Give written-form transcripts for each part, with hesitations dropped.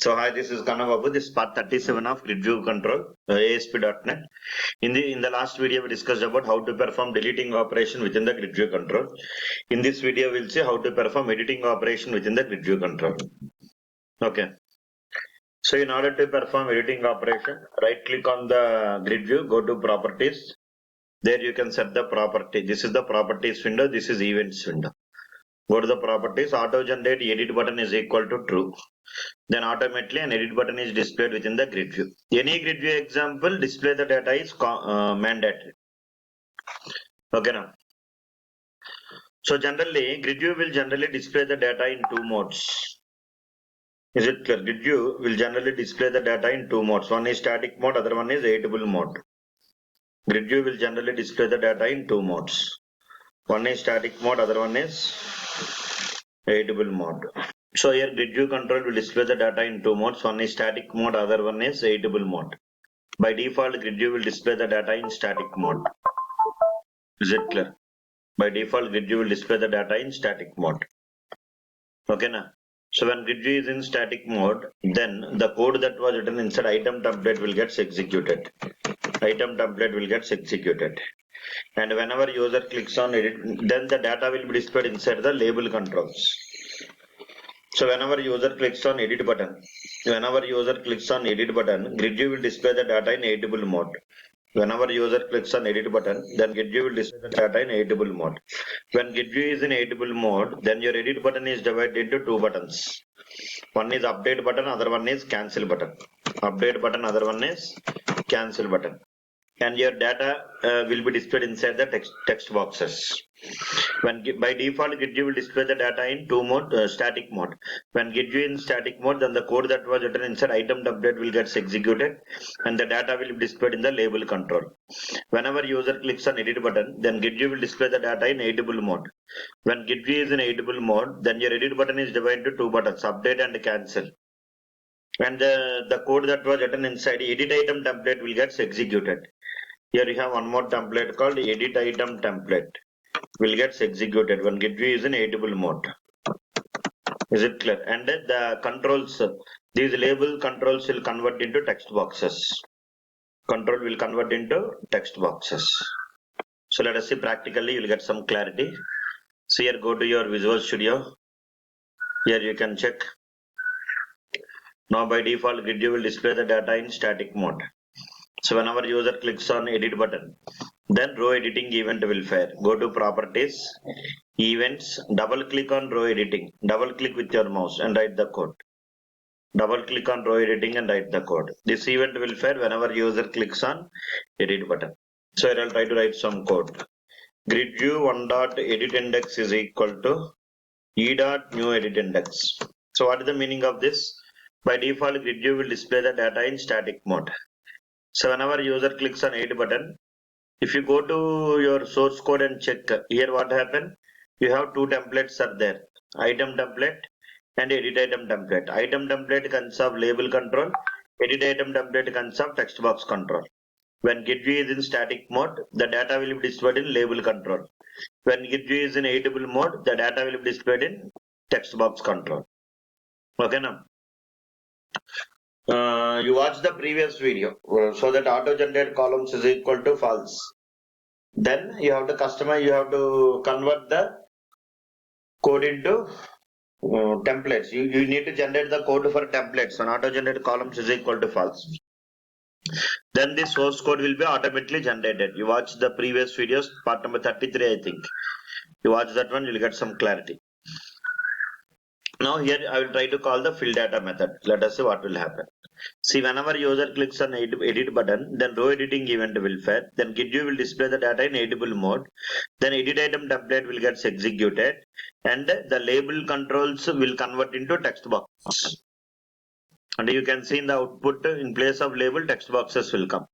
So hi, this is Kanababu. This is part 37 of Grid View Control, ASP.NET. In the last video, we discussed about how to perform deleting operation within the Grid View Control. In this video, we'll see how to perform editing operation within the Grid View Control. Okay. So in order to perform editing operation, right click on the Grid View, go to Properties. There you can set the property. This is the Properties window. This is Events window. Go to the Properties. Auto Generate Edit button is equal to True. Then automatically an edit button is displayed within the grid view. Any grid view example display the data is mandatory. Okay now. So generally grid view will generally display the data in two modes. Is it clear? Grid view will generally display the data in two modes. One is static mode, other one is editable mode. Grid view will generally display the data in two modes. One is static mode, other one is editable mode. So here grid view control will display the data in two modes. One is static mode, other one is editable mode. By default, grid view will display the data in static mode. Is it clear? By default, grid view will display the data in static mode. Okay now. So when grid view is in static mode, then the code that was written inside item template will get executed. Item template will get executed. And whenever user clicks on edit, then the data will be displayed inside the label controls. So whenever user clicks on edit button, grid view will display the data in editable mode. Whenever user clicks on edit button, then grid view will display the data in editable mode. When grid view is in editable mode, then your edit button is divided into two buttons. One is update button, other one is cancel button. Update button, other one is cancel button. And your data will be displayed inside the text boxes. By default, grid view will display the data in two mode, static mode. When grid view in static mode, then the code that was written inside item template will get executed, and the data will be displayed in the label control. Whenever user clicks on edit button, then grid view will display the data in editable mode. When grid view is in editable mode, then your edit button is divided into two buttons: update and cancel. And the code that was written inside edit item template will get executed. Here you have one more template called edit item template. Will get executed when grid view is in editable mode. Is it clear? And the controls, these label controls will convert into text boxes. Control will convert into text boxes. So let us see practically, you will get some clarity. So here go to your Visual Studio. Here you can check. Now by default, grid view will display the data in static mode. So whenever user clicks on edit button, then row editing event will fire. Go to properties, events, double click on row editing. Double click with your mouse and write the code. Double click on row editing and write the code. This event will fire whenever user clicks on edit button. So I will try to write some code. Grid view 1.edit index is equal to e.new edit index. So what is the meaning of this? By default, grid view will display the data in static mode. So whenever user clicks on edit button, if you go to your source code and check here what happened, you have two templates are there: item template and edit item template. Item template consists of label control, edit item template consists of text box control. When grid view is in static mode, the data will be displayed in label control. When grid view is in editable mode, the data will be displayed in text box control. Okay now. You watch the previous video, so that auto generate columns is equal to false. Then you have to customize, you have to convert the code into templates. You need to generate the code for templates, and auto generate columns is equal to false. Then the source code will be automatically generated. You watch the previous videos, part number 33, I think. You watch that one, you'll get some clarity. Now here I will try to call the fill data method. Let us see what will happen. See, whenever user clicks on edit button, then row editing event will fire. Then grid view will display the data in editable mode. Then edit item template will get executed, and the label controls will convert into text box. And you can see in the output, in place of label, text boxes will come.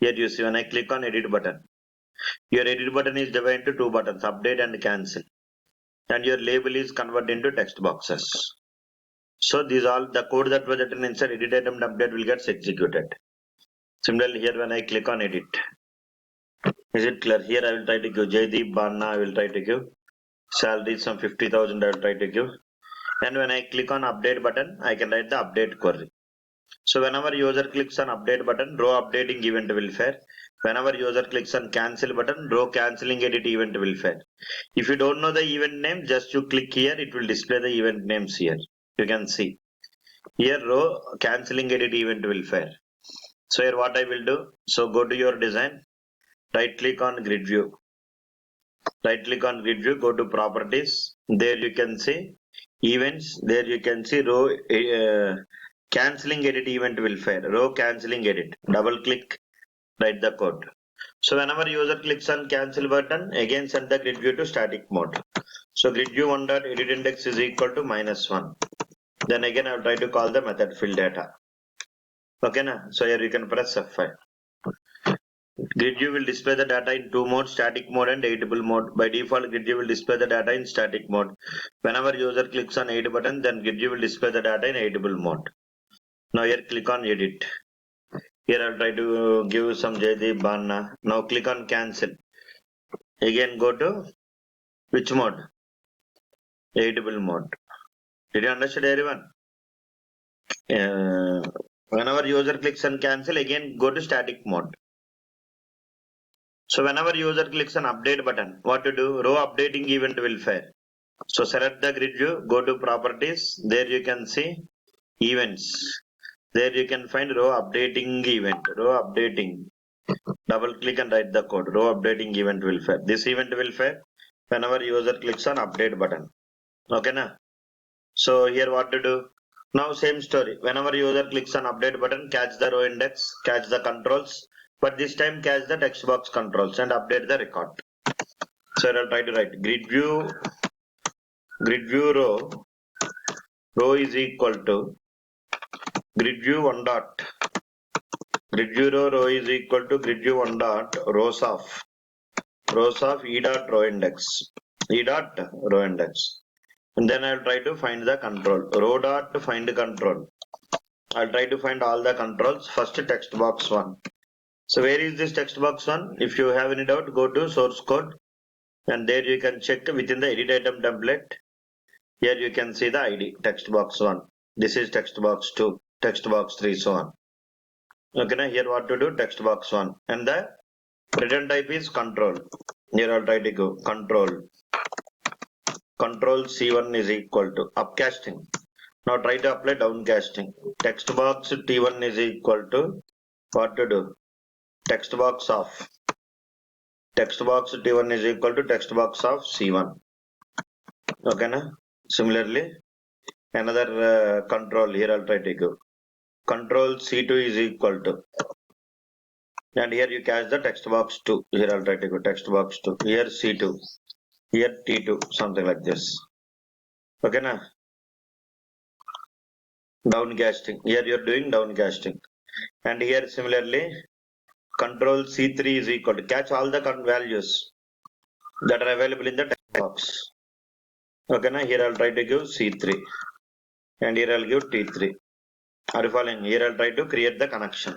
Here you see when I click on edit button, your edit button is divided into two buttons: update and cancel. And your label is converted into text boxes. So these all the code that was written inside edit item template will get executed. Similarly, here when I click on edit, is it clear? Here I will try to give Jaydeep Banna, I will try to give salary some 50,000, I will try to give. And when I click on update button, I can write the update query. So whenever user clicks on update button, row updating event will fire. Whenever user clicks on cancel button, row cancelling edit event will fire. If you don't know the event name, just you click here, it will display the event names here. You can see here row cancelling edit event will fire. So here what I will do, so go to your design, right click on grid view, go to properties. There you can see events. There you can see row cancelling edit event will fire. Row cancelling edit. Double click, write the code. So whenever user clicks on cancel button, again set the grid view to static mode. So grid view one.edit index is equal to -1. Then again I will try to call the method fill data. Okay na? So here you can press F5. Grid view will display the data in two modes, static mode and editable mode. By default, grid view will display the data in static mode. Whenever user clicks on edit button, then grid view will display the data in editable mode. Now here click on edit. Here I'll try to give some Jaideep Banna. Now click on cancel. Again go to which mode? Editable mode. Did you understand everyone? Whenever user clicks on cancel, again go to static mode. So whenever user clicks on update button, what to do? Row updating event will fire. So select the grid view, go to properties. There you can see events. There you can find row updating event. Row updating. Double click and write the code. Row updating event will fire. This event will fire whenever user clicks on update button. Okay na? So here what to do? Now same story. Whenever user clicks on update button, catch the row index, catch the controls, but this time catch the text box controls and update the record. So I'll try to write grid view row is equal to grid view row is equal to grid view rows of e dot row index and then I'll try to find the control row dot find control. I'll try to find all the controls. First text box 1. So where is this text box 1? If you have any doubt, go to source code and there you can check within the edit item template. Here you can see the ID text box 1. This is text box 2, text box 3, so on. Okay, now here what to do? Text box 1 and the return type is control. Here I'll try to go control C1 is equal to upcasting. Now try to apply downcasting. Text box T1 is equal to what to do? Text box T1 is equal to text box of C1. Okay na? Similarly, another control here I'll try to go. Control C2 is equal to, and here you catch the text box 2. Here I'll try to go text box 2. Here C2, here T2, something like this. Okay na? Downcasting. Here you're doing downcasting, and here similarly, control C3 is equal to catch all the values that are available in the text box. Okay na? Here I'll try to give C3, and here I'll give T3. Are you following? Here I'll try to create the connection.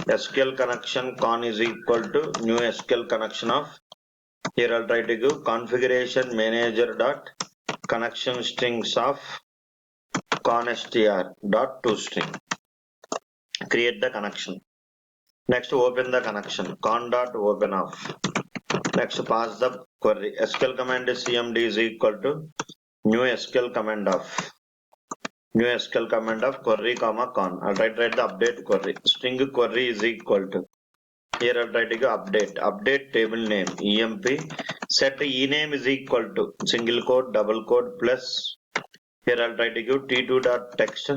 SQL connection con is equal to new SQL connection of, here I'll try to give configuration manager dot connection strings of constr dot toString. Create the connection. Next open the connection con dot open off. Next pass the query. SQL command cmd is equal to new SQL command of query comma con. I'll try to write the update query. String query is equal to, here I'll try to go update table name emp set ename is equal to single quote double quote plus, here I'll try to give t2 dot text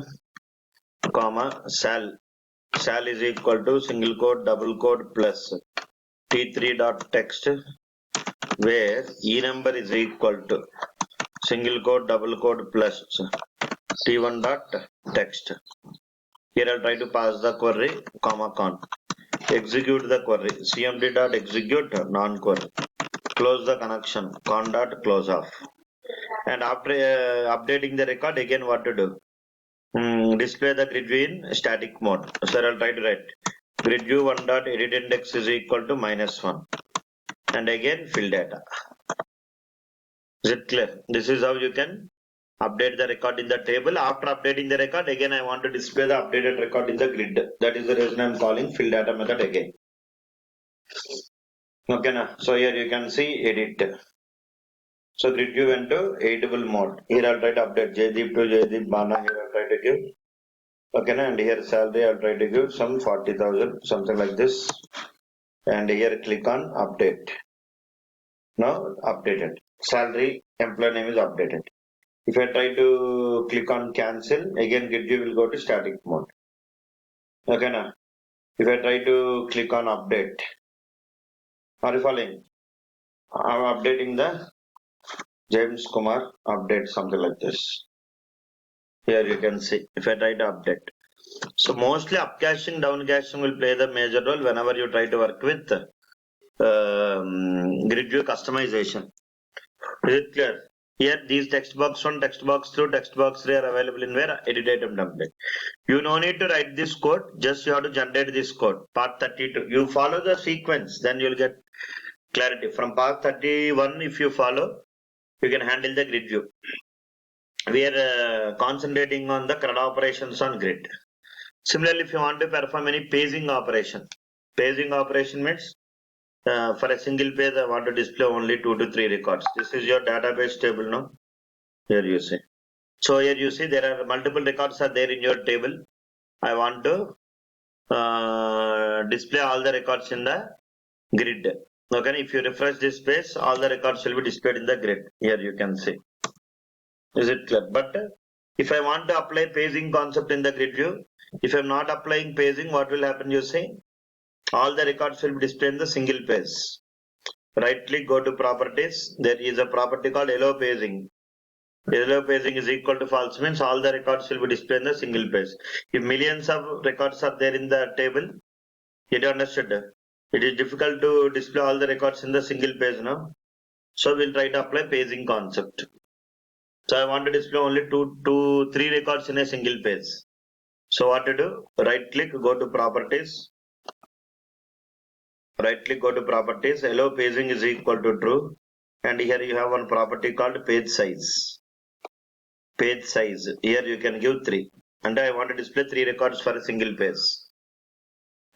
comma sal is equal to single quote double quote plus t3 dot text where e number is equal to single quote double quote plus t1 dot text. Here I'll try to pass the query comma con. Execute the query cmd dot execute non query. Close the connection con dot close off. And after updating the record, again what to do? Display the grid view in static mode. So I'll try to write grid view one dot edit index is equal to -1 and again fill data. Is it clear? This is how you can update the record in the table. After updating the record, again I want to display the updated record in the grid. That is the reason I am calling fill data method again. Okay, now so here you can see edit. So grid view went to editable mode. Here I'll try to update Jaydeep to Jaydeep Bana. Here I'll try to give. Okay, now, and here salary I'll try to give some 40,000, something like this. And here click on update. Now updated. Salary employee name is updated. If I try to click on cancel, again grid view will go to static mode. Okay, now if I try to click on update, are you following? I'm updating the James Kumar update, something like this. Here you can see if I try to update. So mostly upcaching, downcaching will play the major role whenever you try to work with grid view customization. Is it clear? Here these text box 1, text box 2, text box 3 are available in where edit item template. You no need to write this code, just you have to generate this code. Part 32. You follow the sequence, then you'll get clarity. From part 31, if you follow, you can handle the grid view. We are concentrating on the CRUD operations on grid. Similarly, if you want to perform any paging operation means for a single page, I want to display only 2 to 3 records. This is your database table now. Here you see. So here you see there are multiple records are there in your table. I want to display all the records in the grid. Okay, if you refresh this page, all the records will be displayed in the grid. Here you can see. Is it clear? But if I want to apply paging concept in the grid view, if I'm not applying paging, what will happen? You see, all the records will be displayed in the single page. Right click, go to properties. There is a property called yellow paging. Yellow paging is equal to false means all the records will be displayed in the single page. If millions of records are there in the table, you understood. It is difficult to display all the records in the single page now. So we'll try to apply paging concept. So I want to display only 3 records in a single page. So what to do? Right click, go to properties. Right click, go to properties. Allow paging is equal to true. And here you have one property called page size. Page size. Here you can give 3. And I want to display 3 records for a single page.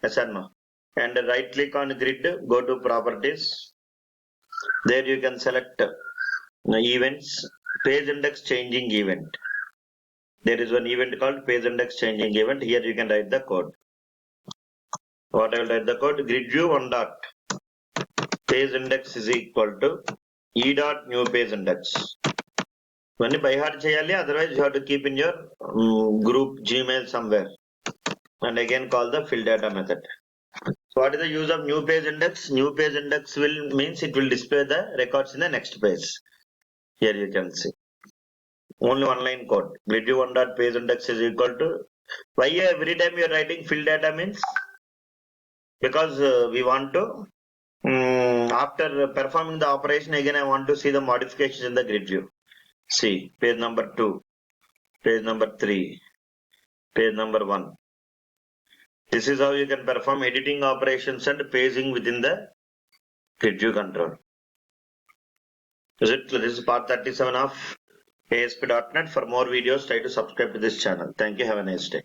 Yes or no? And right click on grid, go to properties. There you can select events, page index changing event. There is one event called page index changing event. Here you can write the code. What I will write the code? Grid view 1 dot page index is equal to e dot new page index. When you by heart cheyali, otherwise you have to keep in your group Gmail somewhere. And again call the fill data method. So what is the use of new page index? New page index means it will display the records in the next page. Here you can see. Only one line code. Grid view 1 dot page index is equal to. Why every time you are writing fill data means? Because we want to after performing the operation again I want to see the modifications in the grid view. See page number 2, page number 3, page number 1. This is how you can perform editing operations and paging within the grid view control. Is it? This is part 37 of ASP.NET. For more videos, try to subscribe to this channel. Thank you. Have a nice day.